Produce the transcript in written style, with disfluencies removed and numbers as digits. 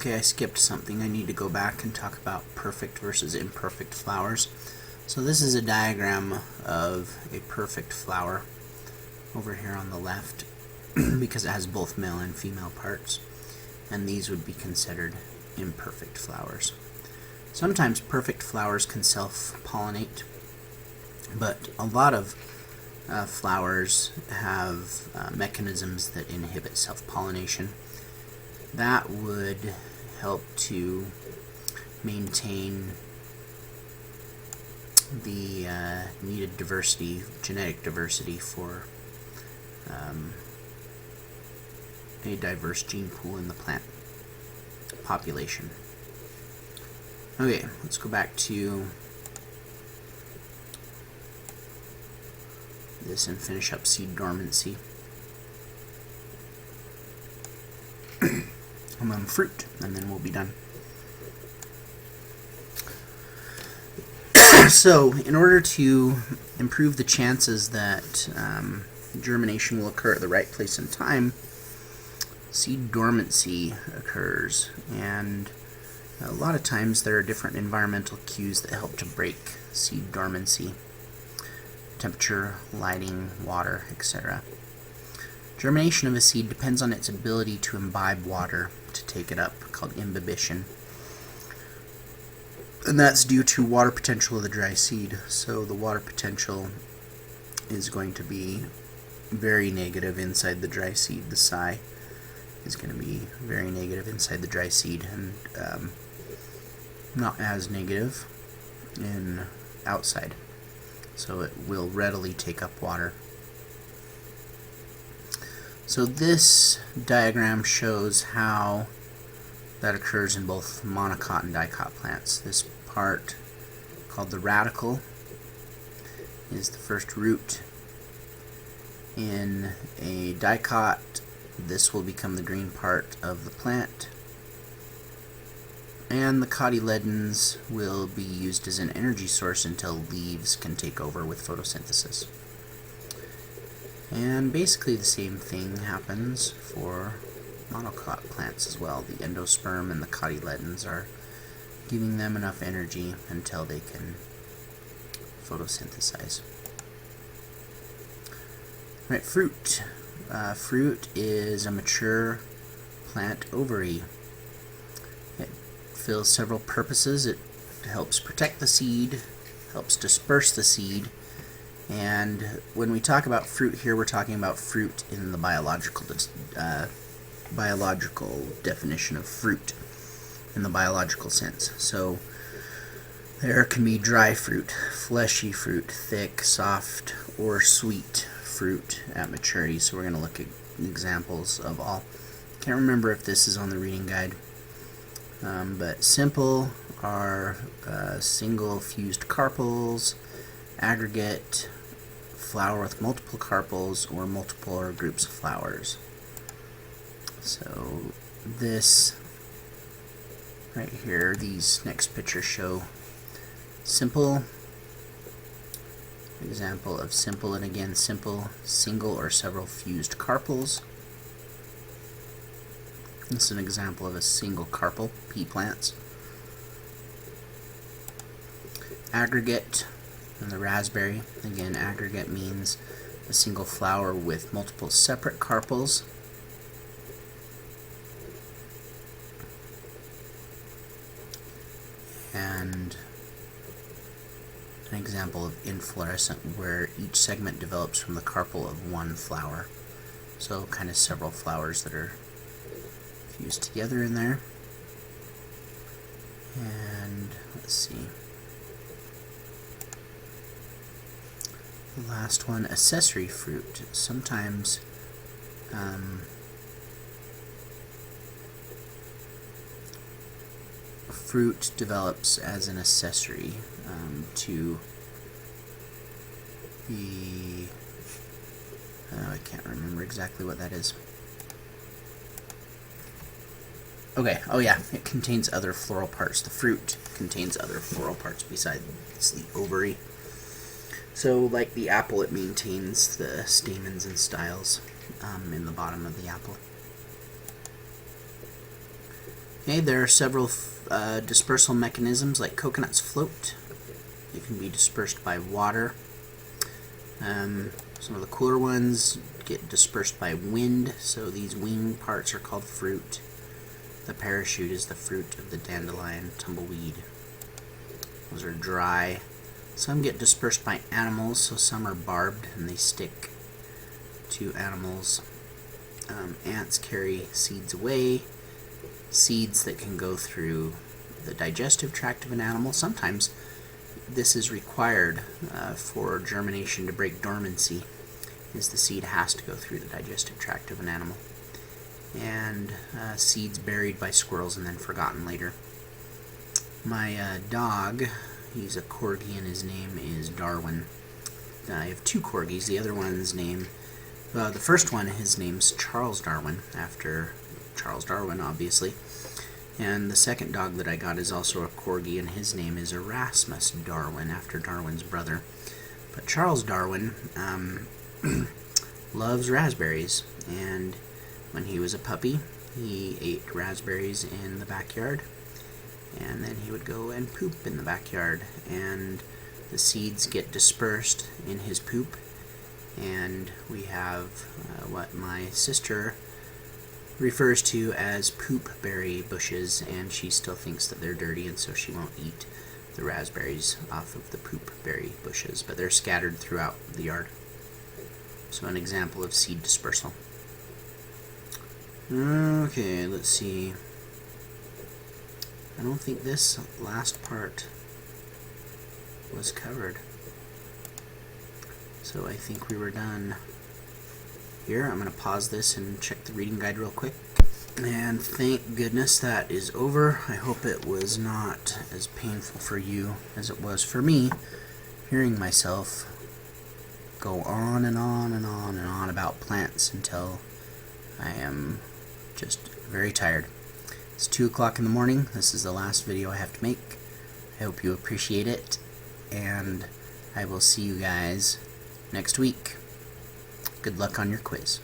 Okay, I skipped something. I need to go back and talk about perfect versus imperfect flowers. So this is a diagram of a perfect flower over here on the left because it has both male and female parts, and these would be considered imperfect flowers. Sometimes perfect flowers can self-pollinate, but a lot of flowers have mechanisms that inhibit self-pollination. That would help to maintain the needed diversity, genetic diversity for a diverse gene pool in the plant population. Okay, let's go back to this and finish up seed dormancy. And then fruit, and then we'll be done. So, in order to improve the chances that germination will occur at the right place and time, seed dormancy occurs, and a lot of times there are different environmental cues that help to break seed dormancy: temperature, lighting, water, etc. Germination of a seed depends on its ability to imbibe water, to take it up, called imbibition. And that's due to water potential of the dry seed. So the water potential is going to be very negative inside the dry seed. The psi is going to be very negative inside the dry seed, and not as negative in outside. So it will readily take up water. So this diagram shows how that occurs in both monocot and dicot plants. This part, called the radicle, is the first root. In a dicot, this will become the green part of the plant, and the cotyledons will be used as an energy source until leaves can take over with photosynthesis. And basically the same thing happens for monocot plants as well. The endosperm and the cotyledons are giving them enough energy until they can photosynthesize. Right, fruit. Fruit is a mature plant ovary. It fills several purposes. It helps protect the seed, helps disperse the seed, and when we talk about fruit here, we're talking about fruit in the biological definition of fruit, in the biological sense. So there can be dry fruit, fleshy fruit, thick, soft, or sweet fruit at maturity. So we're going to look at examples of all. Can't remember if this is on the reading guide, but simple are single fused carpels, aggregate, flower with multiple carpels, or multiple or groups of flowers. So this right here, these next pictures show simple, example of simple, and again simple, single or several fused carpels. This is an example of a single carpel, pea plants. Aggregate and the raspberry. Again, aggregate means a single flower with multiple separate carpels. And an example of inflorescent, where each segment develops from the carpel of one flower. So kind of several flowers that are fused together in there. And let's see. The last one, accessory fruit. Sometimes fruit develops as an accessory to the... I can't remember exactly what that is. Okay, oh yeah, it contains other floral parts. The fruit contains other floral parts besides the ovary. So, like the apple, it maintains the stamens and styles in the bottom of the apple. Okay, there are several dispersal mechanisms, like coconuts float. They can be dispersed by water. Some of the cooler ones get dispersed by wind, so these wing parts are called fruit. The parachute is the fruit of the dandelion tumbleweed. Those are dry. Some get dispersed by animals, so some are barbed and they stick to animals. Ants carry seeds away. Seeds that can go through the digestive tract of an animal. Sometimes this is required for germination to break dormancy, is the seed has to go through the digestive tract of an animal. And seeds buried by squirrels and then forgotten later. My dog, he's a corgi and his name is Darwin. I have two corgis. The other one's name, the first one, his name's Charles Darwin, after Charles Darwin, obviously. And the second dog that I got is also a corgi, and his name is Erasmus Darwin, after Darwin's brother. But Charles Darwin loves raspberries, and when he was a puppy, he ate raspberries in the backyard, and then he would go and poop in the backyard, and the seeds get dispersed in his poop, and we have what my sister refers to as poop berry bushes, and she still thinks that they're dirty, and so she won't eat the raspberries off of the poop berry bushes, but they're scattered throughout the yard. So an example of seed dispersal. Okay, let's see. I don't think this last part was covered, so I think we were done here. I'm going to pause this and check the reading guide real quick. And thank goodness that is over. I hope it was not as painful for you as it was for me, hearing myself go on and on and on and on about plants until I am just very tired. It's 2 o'clock in the morning. This is the last video I have to make. I hope you appreciate it, and I will see you guys next week. Good luck on your quiz.